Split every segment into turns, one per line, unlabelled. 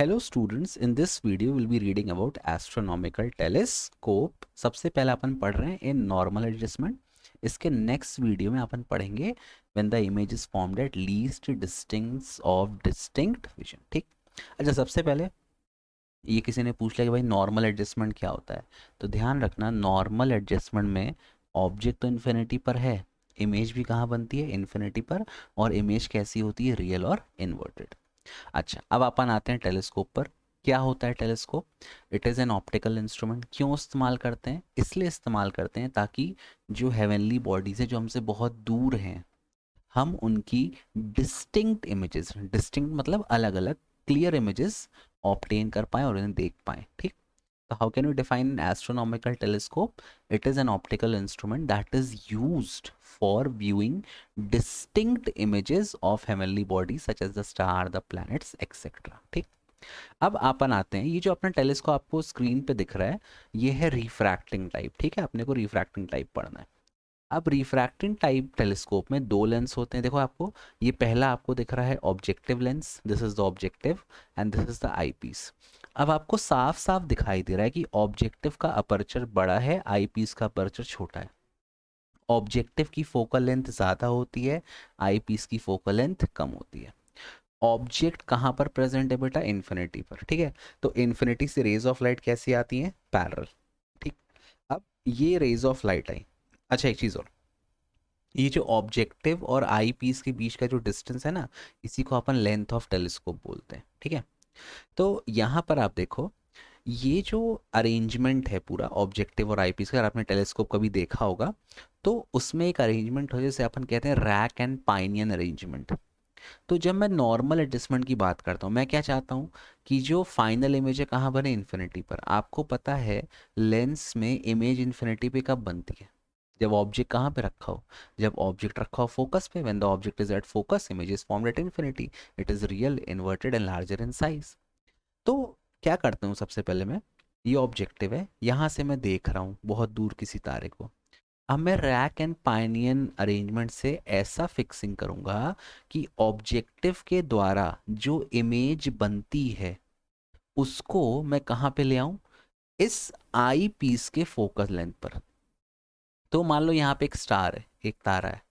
Hello students, in this video will be reading about astronomical telescope. सबसे पहले अपन पढ़ रहे हैं इन नॉर्मल एडजस्टमेंट। इसके नेक्स्ट वीडियो में अपन पढ़ेंगे when the image is formed at least distincts of distinct vision. ठीक। अच्छा, सबसे पहले ये किसी ने पूछ लिया कि भाई नॉर्मल एडजस्टमेंट क्या होता है, तो ध्यान रखना नॉर्मल एडजस्टमेंट में ऑब्जेक्ट तो इन्फिनिटी पर है, इमेज भी कहाँ बनती है, इन्फिनिटी पर। और इमेज कैसी होती है, रियल और इन्वर्टेड। अच्छा, अब अपन आते हैं टेलीस्कोप पर। क्या होता है telescope? It is an optical instrument. क्यों इस्तेमाल करते हैं? इसलिए इस्तेमाल करते हैं ताकि जो हेवनली बॉडीज़ है जो हमसे बहुत दूर हैं, हम उनकी डिस्टिंक्ट इमेजेस, डिस्टिंक्ट मतलब अलग अलग, क्लियर इमेजेस ऑब्टेन कर पाएँ और उन्हें देख पाएँ। ठीक। So how can we define an astronomical telescope? It is an optical instrument that is used for viewing distinct images of heavenly bodies such as the star, the planets, etc. ठीक। अब अपन आते हैं, ये जो अपना टेलीस्कोप आपको screen पे दिख रहा है, ये है रिफ्रैक्टिंग टाइप। ठीक है, अपने को रिफ्रैक्टिंग टाइप पढ़ना है। अब रिफ्रैक्टिंग टाइप टेलीस्कोप में दो लेंस होते हैं। देखो आपको, ये पहला आपको दिख रहा है objective lens, this is the objective and this is the eyepiece. अब आपको साफ साफ दिखाई दे रहा है कि ऑब्जेक्टिव का अपर्चर बड़ा है, आई पीस का अपर्चर छोटा है। ऑब्जेक्टिव की फोकल लेंथ ज़्यादा होती है, आई पीस की फोकल लेंथ कम होती है। ऑब्जेक्ट कहाँ पर प्रेजेंट है बेटा? इन्फिनिटी पर। ठीक है, तो इन्फिनिटी से रेज ऑफ लाइट कैसी आती हैं? पैरेलल। ठीक। अब ये रेज ऑफ लाइट आई। अच्छा, एक चीज़ और, ये जो ऑब्जेक्टिव और आई पीस के बीच का जो डिस्टेंस है ना, इसी को अपन लेंथ ऑफ टेलीस्कोप बोलते हैं। ठीक है, तो यहाँ पर आप देखो, ये जो अरेंजमेंट है पूरा ऑब्जेक्टिव और आई पीस का, अगर आपने टेलीस्कोप कभी देखा होगा तो उसमें एक अरेंजमेंट हो जैसे अपन कहते हैं रैक एंड पाइनियन अरेंजमेंट। तो जब मैं नॉर्मल एडजस्टमेंट की बात करता हूँ, मैं क्या चाहता हूँ कि जो फाइनल इमेज है कहाँ बने? इन्फिनिटी पर। आपको पता है लेंस में इमेज इन्फिनिटी पे कब बनती है? जब ऑब्जेक्ट कहाँ पे रखा हो? जब ऑब्जेक्ट रखा हो फोकस पे। When the object is at focus, image is formed at infinity. It is real, inverted and larger in size. तो क्या करता हूँ, सबसे पहले मैं, ये ऑब्जेक्टिव है, यहाँ से मैं देख रहा हूँ बहुत दूर किसी तारे को। अब मैं रैक एंड पाइनियन अरेंजमेंट से ऐसा फिक्सिंग करूंगा कि ऑब्जेक्टिव के द्वारा जो इमेज बनती है उसको मैं कहाँ पे ले आऊं? इस आई पीस के फोकस लेंथ पर। तो मान लो यहाँ पे एक स्टार है, एक तारा है,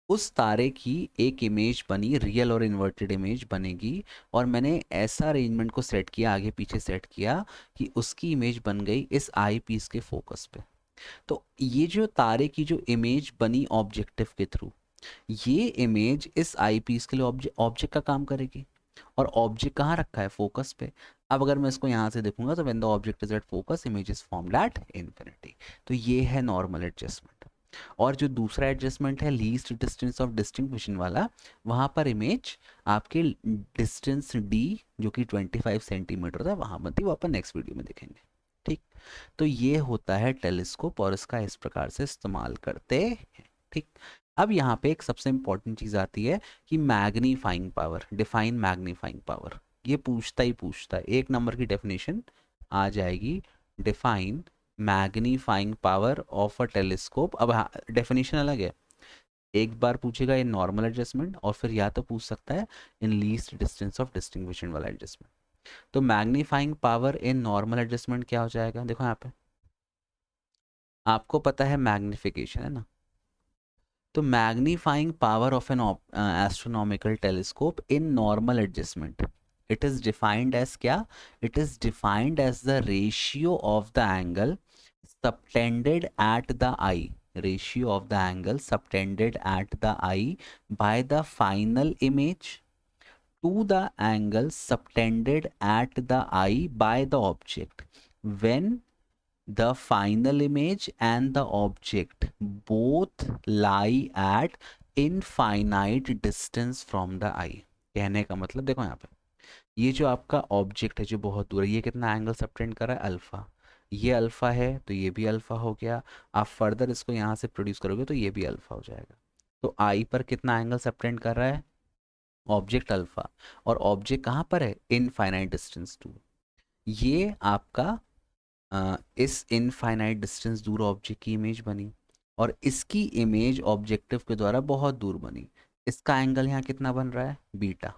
उस तारे की एक इमेज बनी, रियल और इन्वर्टेड इमेज बनेगी। और मैंने ऐसा अरेंजमेंट को सेट किया, आगे पीछे सेट किया कि उसकी इमेज बन गई इस आई पीस के फोकस पे। तो ये जो तारे की जो इमेज बनी ऑब्जेक्टिव के थ्रू, ये इमेज इस आई पीस के लिए ऑब्जेक्ट का काम करेगी। और ऑब्जेक्ट कहाँ रखा है? फोकस पे। अब अगर मैं इसको यहाँ से देखूंगा तो when the object is at focus, image is formed at infinity. तो ये है नॉर्मल एडजस्टमेंट। और जो दूसरा एडजस्टमेंट है least distance of distinct vision वाला, वहाँ पर इमेज आपके डिस्टेंस डी, जो कि 25 सेंटीमीटर था, वहाँ बनती है। वो अपन नेक्स्ट वीडियो में देखेंगे। ठीक। तो ये होता है टेलीस्कोप और इसका इस प्रकार से इस्तेमाल करते हैं। ठीक। अब यहाँ पे एक सबसे इंपॉर्टेंट चीज़ आती है कि magnifying power, define magnifying power. ये पूछता ही पूछता है, एक नंबर की डेफिनेशन आ जाएगी, define magnifying power of a telescope. अब डेफिनेशन अलग है, एक बार पूछेगा इन नॉर्मल एडजस्टमेंट और फिर या तो पूछ सकता है इन लीस्ट डिस्टेंस ऑफ डिस्टिंग्विशन वाला एडजस्टमेंट। तो magnifying power in normal adjustment क्या हो जाएगा? देखो यहाँ पे आपको पता है मैग्निफिकेशन है ना, तो magnifying power of an astronomical telescope in normal adjustment, it is defined as क्या? It is defined as the ratio of the angle subtended at the eye, ratio of the angle subtended at the eye by the final image to the angle subtended at the eye by the object when the final image and the object both lie at infinite distance from the eye। कहने का मतलब देखो यहाँ पे, ये जो आपका object है जो बहुत दूर है, ये कितना एंगल सबटेंड कर रहा है? अल्फा। ये अल्फा है तो ये भी अल्फा हो गया। आप फर्दर इसको यहाँ से प्रोड्यूस करोगे तो ये भी अल्फा हो जाएगा। तो आई पर कितना एंगल सबटेंड कर रहा है? Object alpha. और ऑब्जेक्ट कहाँ पर है? Infinite distance to. ये आपका इस इनफाइनाइट डिस्टेंस दूर ऑब्जेक्ट की इमेज बनी और इसकी इमेज ऑब्जेक्टिव के द्वारा बहुत दूर बनी। इसका एंगल यहाँ कितना बन रहा है? बीटा।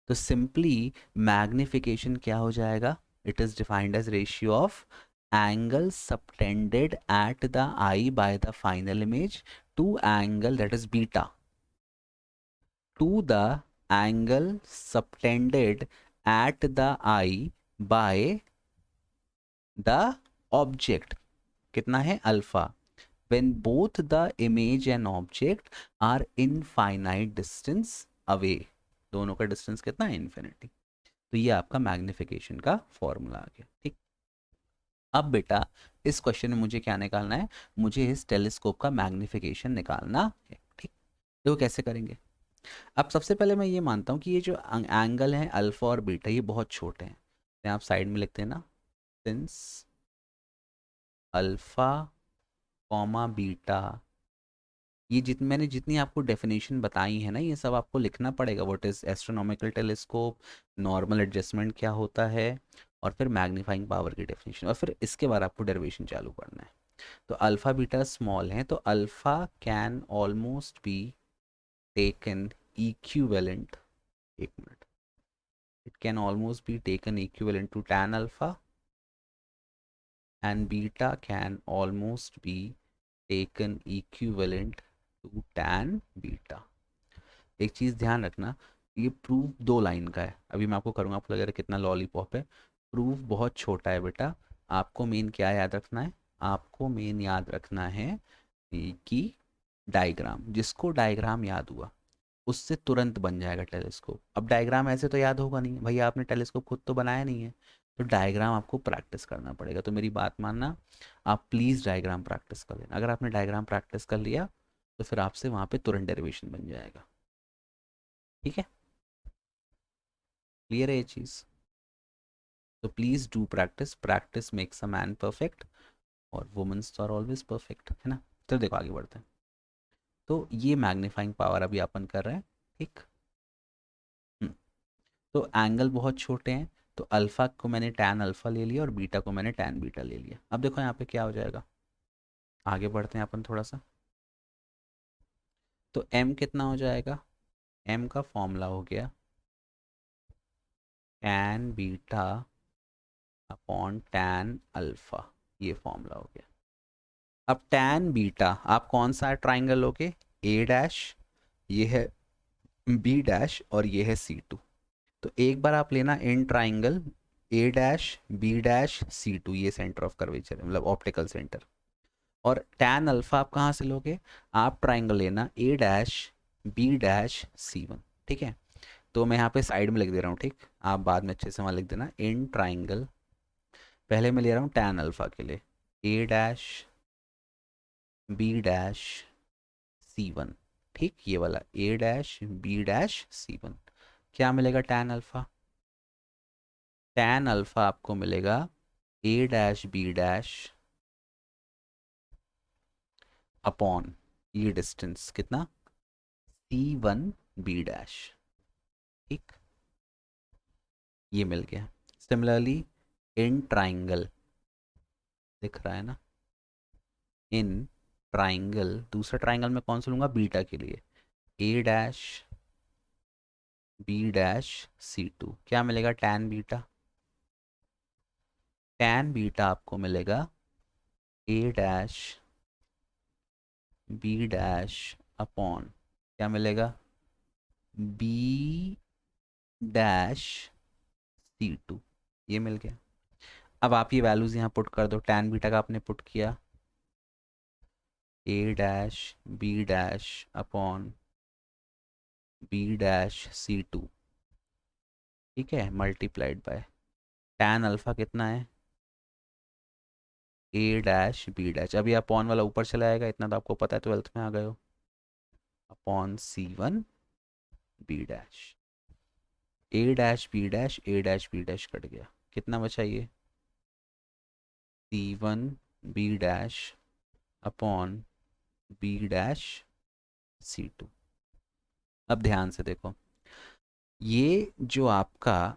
तो सिंपली मैग्निफिकेशन क्या हो जाएगा, it is defined as ratio of angle subtended at the eye by the final image to angle that is beta to the angle subtended at the eye by the object, कितना है alpha, when both the image and object are infinite distance away, दोनों का distance कितना है, infinity. तो ये आपका magnification का फॉर्मूला आ गया, ठीक। अब बेटा इस क्वेश्चन में मुझे क्या निकालना है, मुझे इस टेलीस्कोप का मैग्निफिकेशन निकालना है, ठीक। देखो कैसे करेंगे। अब सबसे पहले मैं ये मानता हूँ कि ये जो एंगल है अल्फा और बीटा ये बहुत छोटे हैं, तो आप साइड में लिखते हैं ना, सिंस अल्फा कॉमा बीटा, ये मैंने जितनी आपको डेफिनेशन बताई है ना, ये सब आपको लिखना पड़ेगा। What is astronomical telescope, normal adjustment क्या होता है, और फिर मैग्नीफाइंग पावर की डेफिनेशन, और फिर इसके बाद आपको डेरिवेशन चालू करना है। तो अल्फ़ा बीटा स्मॉल है, तो alpha can almost be taken equivalent, एक minute, it can almost be taken equivalent to tan alpha, and beta can almost be taken equivalent to tan beta. एक चीज़ ध्यान रखना, ये प्रूफ 2 लाइन का है, अभी मैं आपको करूँगा, आपको लगेगा कितना लॉलीपॉप है, प्रूफ बहुत छोटा है बेटा। आपको मेन क्या याद रखना है, आपको मेन याद रखना है कि डायग्राम, जिसको डायग्राम याद हुआ उससे तुरंत बन जाएगा टेलीस्कोप। अब डायग्राम ऐसे तो याद होगा नहीं भैया, आपने टेलीस्कोप खुद तो बनाया नहीं है, तो डायग्राम आपको प्रैक्टिस करना पड़ेगा। तो मेरी बात मानना, आप प्लीज़ डायग्राम प्रैक्टिस कर लेना। अगर आपने डायग्राम प्रैक्टिस कर लिया तो फिर आपसे वहाँ पे तुरंत डेरिवेशन बन जाएगा, ठीक है। क्लियर है ये चीज़। तो please do practice, practice makes a man perfect, और वुमेन्स तो आर ऑलवेज परफेक्ट, है ना। तो देखो आगे बढ़ते हैं। तो ये मैग्नीफाइंग पावर अभी अपन कर रहे हैं, ठीक। हम्म, तो एंगल बहुत छोटे हैं, तो अल्फ़ा को मैंने टैन अल्फ़ा ले लिया और बीटा को मैंने टैन बीटा ले लिया। अब देखो यहाँ पे क्या हो जाएगा, आगे बढ़ते हैं अपन थोड़ा सा। तो m कितना हो जाएगा, m का फॉर्मूला हो गया tan beta upon tan alpha, ये फॉर्मूला हो गया। अब टैन बीटा आप कौन सा ट्राइंगल लोगे, ए डैश, ये है बी डैश, और ये है सी टू। तो एक बार आप लेना in triangle A dash B dash C two, ये सेंटर ऑफ कर्वेचर है, मतलब ऑप्टिकल सेंटर। और टैन अल्फा आप कहाँ से लोगे, आप ट्राइंगल लेना A dash B dash C one, ठीक है। तो मैं यहाँ पे साइड में लिख दे रहा हूँ, ठीक। आप बाद में अच्छे से वहाँ लिख देना इन ट्राइंगल, पहले मैं ले रहा हूँ टैन अल्फा के लिए A dash B dash C one, ठीक, ये वाला ए dash B dash C one. क्या मिलेगा टैन अल्फा, टैन अल्फा आपको मिलेगा A dash B dash upon ये डिस्टेंस कितना, सी वन बी डैश, ठीक, ये मिल गया। सिमिलरली इन ट्राइंगल, दिख रहा है ना, इन ट्राइंगल, दूसरा ट्राइंगल में कौन सा लूंगा, बीटा के लिए A dash B dash C two, क्या मिलेगा टैन बीटा, टैन बीटा आपको मिलेगा A dash B dash upon, क्या मिलेगा, बी डैश सी टू, ये मिल गया। अब आप ये वैल्यूज यहाँ पुट कर दो, टैन बीटा का आपने पुट किया A dash B dash upon B dash C two, ठीक है, मल्टीप्लाइड बाय टैन अल्फा कितना है, ए डैश बी डैश, अभी अपॉन वाला ऊपर चला आएगा, इतना तो आपको पता है, 12th में आ गए हो, upon C one B dash, A dash B dash A dash B dash cut गया, कितना बचा ये, C one B dash upon B dash C two. अब ध्यान से देखो, ये जो आपका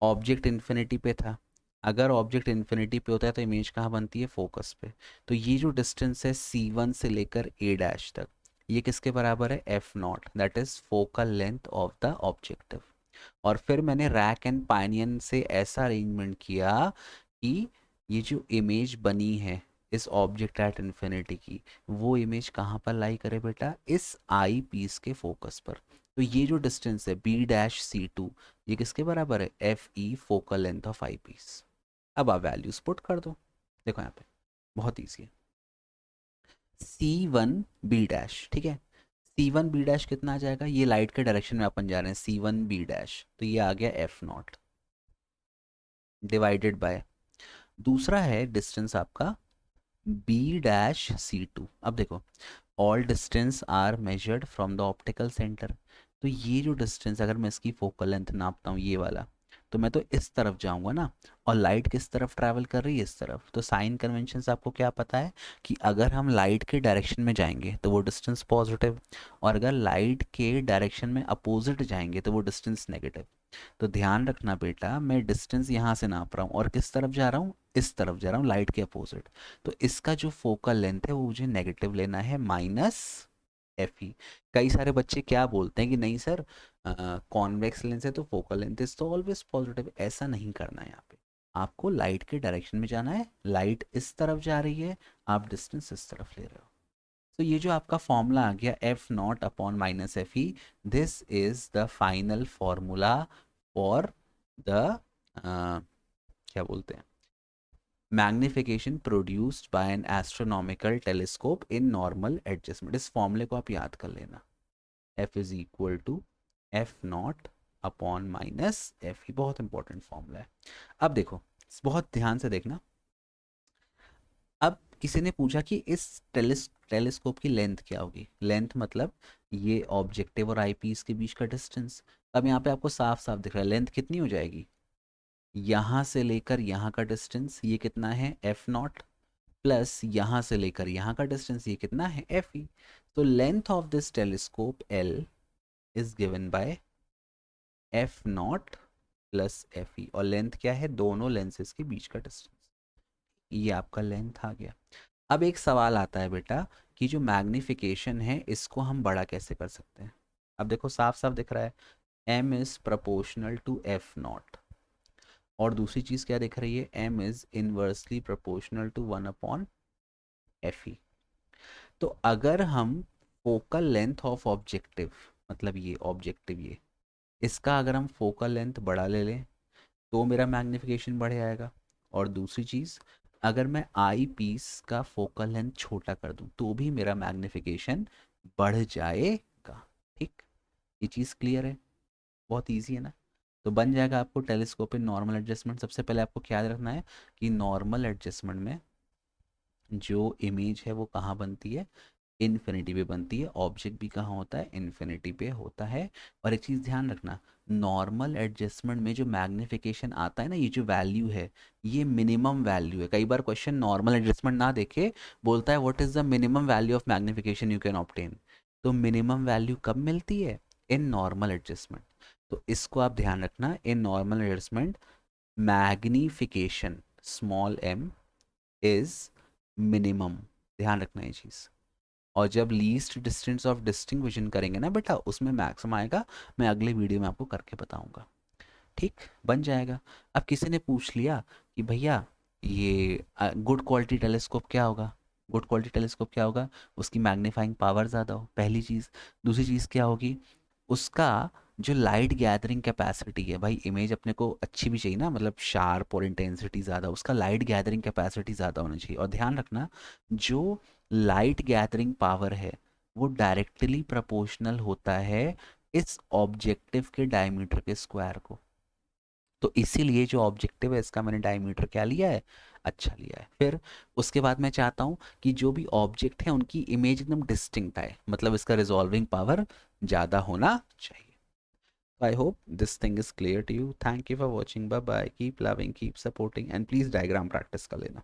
ऑब्जेक्ट इन्फिनिटी पे था, अगर ऑब्जेक्ट इन्फिनिटी पे होता है तो इमेज कहाँ बनती है, फोकस पे। तो ये जो डिस्टेंस है C1 से लेकर ए डैश तक, ये किसके बराबर है, F not, that is focal length of the objective. और फिर मैंने रैक एंड पाइनियन से ऐसा अरेंजमेंट किया कि ये जो इमेज बनी है इस ऑब्जेक्ट एट इन्फिनिटी की, वो इमेज कहाँ पर लाई करे बेटा, इस आई पीस के फोकस पर। तो ये जो डिस्टेंस है B'(C2), ये किसके बराबर है, FE focal length of eyepiece. अब आप वैल्यूज पुट कर दो, देखो यहाँ पे बहुत ईजी है। C1B', ठीक है, C1B' कितना आ जाएगा, ये लाइट के डायरेक्शन में अपन जा रहे हैं, C1B', तो ये आ गया F0 डिवाइडेड बाय, दूसरा है डिस्टेंस आपका B'(C2). अब देखो, all distance are measured from the optical centre, तो ये जो डिस्टेंस अगर मैं इसकी फोकल लेंथ नापता हूँ ये वाला, तो मैं तो इस तरफ जाऊंगा ना, और लाइट किस तरफ ट्रैवल कर रही है, इस तरफ। तो साइन कन्वेंशन से आपको क्या पता है कि अगर हम लाइट के डायरेक्शन में जाएंगे तो वो डिस्टेंस पॉजिटिव, और अगर लाइट के डायरेक्शन में अपोजिट जाएंगे तो वो डिस्टेंस नेगेटिव। तो ध्यान रखना बेटा, मैं डिस्टेंस यहाँ से नाप रहा हूँ और किस तरफ जा रहा हूँ, इस तरफ जा रहा हूँ, लाइट के अपोजिट। तो इसका जो फोकल लेंथ है वो मुझे नेगेटिव लेना है, -FE। कई सारे बच्चे क्या बोलते हैं कि नहीं सर, कॉन्वेक्स लेंस है तो फोकल लेंथ इज तो ऑलवेज पॉजिटिव। ऐसा नहीं करना है, यहाँ पे आपको लाइट के डायरेक्शन में जाना है, लाइट इस तरफ जा रही है, आप डिस्टेंस इस तरफ ले रहे हो। तो ये जो आपका फॉर्मूला आ गया F0/-FE, this is the final formula for the क्या बोलते हैं, magnification produced by N astronomical telescope in normal adjustment. इस फॉर्मूले को आप याद कर लेना, F = F0/-FE, बहुत इंपॉर्टेंट फॉर्मूला है। अब देखो, बहुत ध्यान से देखना। अब किसी ने पूछा कि इस टेलीस्कोप की लेंथ क्या होगी, लेंथ मतलब ये ऑब्जेक्टिव और आईपीस के बीच का डिस्टेंस। अब यहाँ पे आपको साफ साफ दिख रहा है लेंथ कितनी हो जाएगी, यहाँ से लेकर यहाँ का डिस्टेंस ये कितना है, F0, प्लस यहाँ से लेकर यहाँ का डिस्टेंस ये कितना है, FE। तो length of this telescope L is given by F0 + FE, और लेंथ क्या है, दोनों लेंसेज के बीच का डिस्टेंस। ये आपका लेंथ आ गया। अब एक सवाल आता है बेटा कि जो मैग्निफिकेशन है इसको हम बड़ा कैसे कर सकते हैं। अब देखो साफ साफ दिख रहा है, M is proportional to F0, और दूसरी चीज़ क्या दिख रही है, M is inversely proportional to 1/FE। तो अगर हम फोकल लेंथ ऑफ ऑब्जेक्टिव, मतलब ये ऑब्जेक्टिव ये, इसका अगर हम फोकल लेंथ बड़ा ले लें तो मेरा मैग्निफिकेशन बढ़ जाएगा, और दूसरी चीज़ अगर मैं आई पीस का फोकल लेंथ छोटा कर दूं तो भी मेरा मैग्निफिकेशन बढ़ जाएगा। ठीक, ये चीज़ क्लियर है, बहुत इजी है ना। तो बन जाएगा आपको टेलीस्कोप इन नॉर्मल एडजस्टमेंट। सबसे पहले आपको क्या रखना है कि नॉर्मल एडजस्टमेंट में जो इमेज है वो कहाँ बनती है, इन्फिनिटी पे बनती है। ऑब्जेक्ट भी कहाँ होता है, इन्फिनिटी पे होता है। और एक चीज़ ध्यान रखना, नॉर्मल एडजस्टमेंट में जो मैग्निफिकेशन आता है ना, ये जो वैल्यू है ये मिनिमम वैल्यू है। कई बार क्वेश्चन नॉर्मल एडजस्टमेंट ना देखे बोलता है what is the minimum value of magnification you can obtain. तो मिनिमम वैल्यू कब मिलती है, इन नॉर्मल एडजस्टमेंट। तो इसको आप ध्यान रखना, इन normal adjustment magnification m is minimum, ध्यान रखना ये चीज़। और जब लीस्ट डिस्टेंस ऑफ डिस्टिंग्विशन करेंगे ना बेटा, उसमें मैक्सिमम आएगा। मैं अगले वीडियो में आपको करके बताऊंगा। ठीक, बन जाएगा। अब किसी ने पूछ लिया कि भैया ये गुड क्वालिटी टेलीस्कोप क्या होगा, गुड क्वालिटी टेलीस्कोप क्या होगा, उसकी मैग्नीफाइंग पावर ज़्यादा हो, पहली चीज़। दूसरी चीज़ क्या होगी, उसका जो लाइट गैदरिंग कैपेसिटी है, भाई इमेज अपने को अच्छी भी चाहिए ना, मतलब शार्प और इंटेंसिटी ज़्यादा, उसका लाइट गैदरिंग कैपेसिटी ज़्यादा होनी चाहिए। और ध्यान रखना, जो लाइट गैदरिंग पावर है वो डायरेक्टली प्रोपोर्शनल होता है इस ऑब्जेक्टिव के डायमीटर के स्क्वायर को। तो इसीलिए जो ऑब्जेक्टिव है इसका मैंने डायमीटर क्या लिया है, अच्छा लिया है। फिर उसके बाद मैं चाहता हूँ कि जो भी ऑब्जेक्ट है उनकी इमेज एकदम डिस्टिंक्ट आए, मतलब इसका रिजॉल्विंग पावर ज़्यादा होना चाहिए। I hope this thing is clear to you. Thank you for watching. Bye bye. Keep loving, keep supporting, and please diagram practice कर लेना।